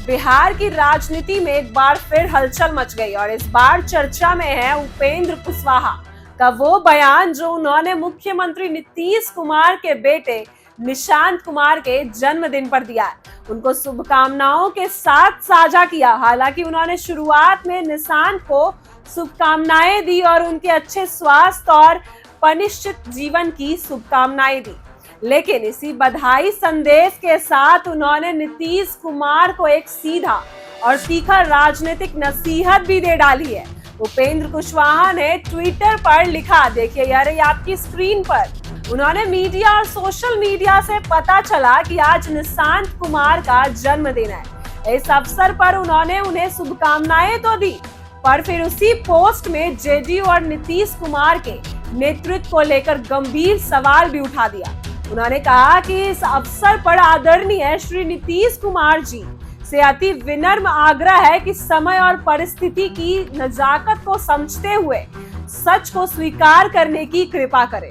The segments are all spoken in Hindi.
बिहार की राजनीति में एक बार फिर हलचल मच गई और इस बार चर्चा में है उपेंद्र कुशवाहा का वो बयान जो उन्होंने मुख्यमंत्री नीतीश कुमार के बेटे निशांत कुमार के जन्मदिन पर दिया है। उनको शुभकामनाओं के साथ साझा किया। हालांकि उन्होंने शुरुआत में निशांत को शुभकामनाएं दी और उनके अच्छे स्वास्थ्य और अनिश्चित जीवन की शुभकामनाएं दी, लेकिन इसी बधाई संदेश के साथ उन्होंने नीतीश कुमार को एक सीधा और तीखा राजनीतिक नसीहत भी दे डाली है। उपेंद्र कुशवाहा ने ट्विटर पर लिखा, देखिए यार ये आपकी स्क्रीन पर। उन्होंने मीडिया और सोशल मीडिया से पता चला कि आज निशांत कुमार का जन्मदिन है। इस अवसर पर उन्होंने उन्हें शुभकामनाएं तो दी, पर फिर उसी पोस्ट में जेडीयू और नीतीश कुमार के नेतृत्व को लेकर गंभीर सवाल भी उठा दिया। उन्होंने कहा कि इस अवसर पर आदरणीय श्री नीतीश कुमार जी से अति विनम्र आग्रह है कि समय और परिस्थिति की नजाकत को समझते हुए सच को स्वीकार करने की कृपा करें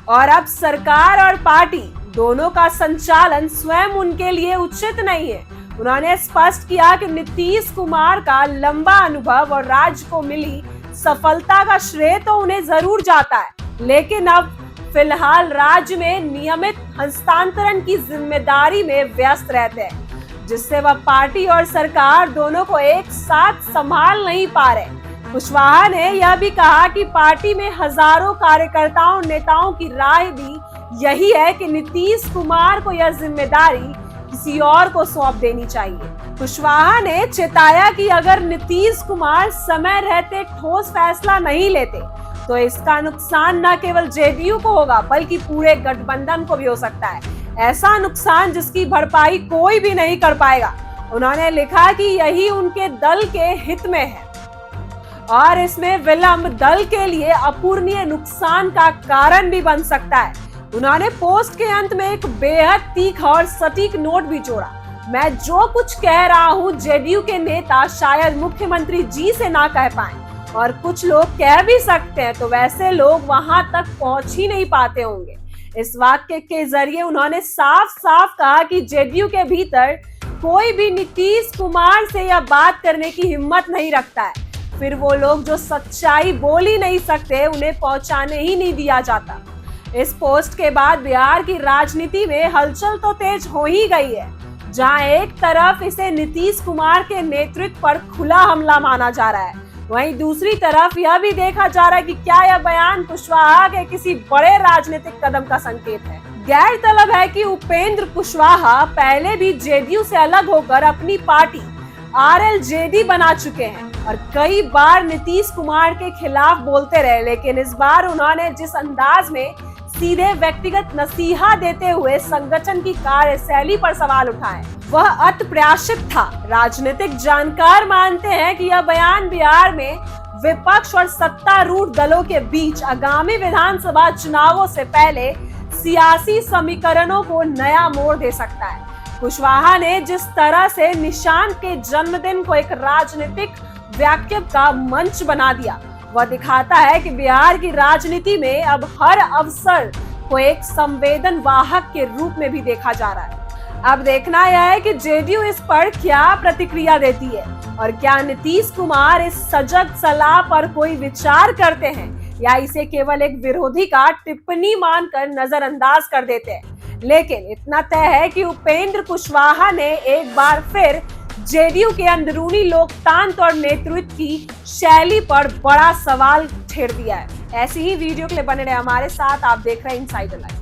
और अब सरकार और पार्टी दोनों का संचालन स्वयं उनके लिए उचित नहीं है। उन्होंने स्पष्ट किया कि नीतीश कुमार का लंबा अनुभव और राज्य को मिली सफलता का श्रेय तो उन्हें जरूर जाता है, लेकिन अब फिलहाल राज्य में नियमित हस्तांतरण की जिम्मेदारी में व्यस्त रहते हैं, जिससे वह पार्टी और सरकार दोनों को एक साथ संभाल नहीं पा रहे। कुशवाहा ने यह भी कहा कि पार्टी में हजारों कार्यकर्ताओं नेताओं की राय भी यही है कि नीतीश कुमार को यह जिम्मेदारी किसी और को सौंप देनी चाहिए। कुशवाहा ने चेताया कि अगर नीतीश कुमार समय रहते ठोस फैसला नहीं लेते तो इसका नुकसान न केवल जेडीयू को होगा बल्कि पूरे गठबंधन को भी हो सकता है। ऐसा नुकसान जिसकी भरपाई कोई भी नहीं कर पाएगा। उन्होंने लिखा कि यही उनके दल के हित में है और इसमें विलंब दल के लिए अपूरणीय नुकसान का कारण भी बन सकता है। उन्होंने पोस्ट के अंत में एक बेहद तीखा और सटीक नोट भी जोड़ा, मैं जो कुछ कह रहा हूं जेडीयू के नेता शायद मुख्यमंत्री जी से ना कह पाए और कुछ लोग कह भी सकते हैं तो वैसे लोग वहां तक पहुंच ही नहीं पाते होंगे। इस वाक्य के जरिए उन्होंने साफ साफ कहा कि जेडीयू के भीतर कोई भी नीतीश कुमार से यह बात करने की हिम्मत नहीं रखता है। फिर वो लोग जो सच्चाई बोल ही नहीं सकते उन्हें पहुंचाने ही नहीं दिया जाता। इस पोस्ट के बाद बिहार की राजनीति में हलचल तो तेज हो ही गई है, जहां एक तरफ इसे नीतीश कुमार के नेतृत्व पर खुला हमला माना जा रहा है, वहीं दूसरी तरफ यह भी देखा जा रहा है कि क्या यह बयान कुशवाहा के किसी बड़े राजनीतिक कदम का संकेत है। गौरतलब है कि उपेंद्र कुशवाहा पहले भी जेडीयू से अलग होकर अपनी पार्टी आरएलजेडी बना चुके हैं और कई बार नीतीश कुमार के खिलाफ बोलते रहे, लेकिन इस बार उन्होंने जिस अंदाज में सीधे व्यक्तिगत नसीहा देते हुए संगठन की कार्यशैली पर सवाल उठाए वह अप्रत्याशित था। राजनीतिक जानकार मानते हैं कि यह बयान बिहार में विपक्ष और सत्तारूढ़ दलों के बीच आगामी विधानसभा चुनावों से पहले सियासी समीकरणों को नया मोड़ दे सकता है। कुशवाहा ने जिस तरह से निशांत के जन्मदिन को एक राजनीतिक व्याख्या का मंच बना दिया, वह दिखाता है कि बिहार की राजनीति में अब हर अवसर को एक संवेदन वाहक के रूप में भी देखा जा रहा है। अब देखना यह है कि जेडीयू इस पर क्या प्रतिक्रिया देती है और क्या नीतीश कुमार इस सजग सलाह पर कोई विचार करते हैं या इसे केवल एक विरोधी का टिप्पणी मानकर नजरअंदाज कर देते हैं। लेकिन इतना तय है कि उपेंद्र कुशवाहा ने एक बार फिर जेडीयू के अंदरूनी लोकतंत्र और नेतृत्व की शैली पर बड़ा सवाल छेड़ दिया है। ऐसी ही वीडियो के लिए बने रहे हमारे साथ। आप देख रहे हैं इनसाइडर लाइव।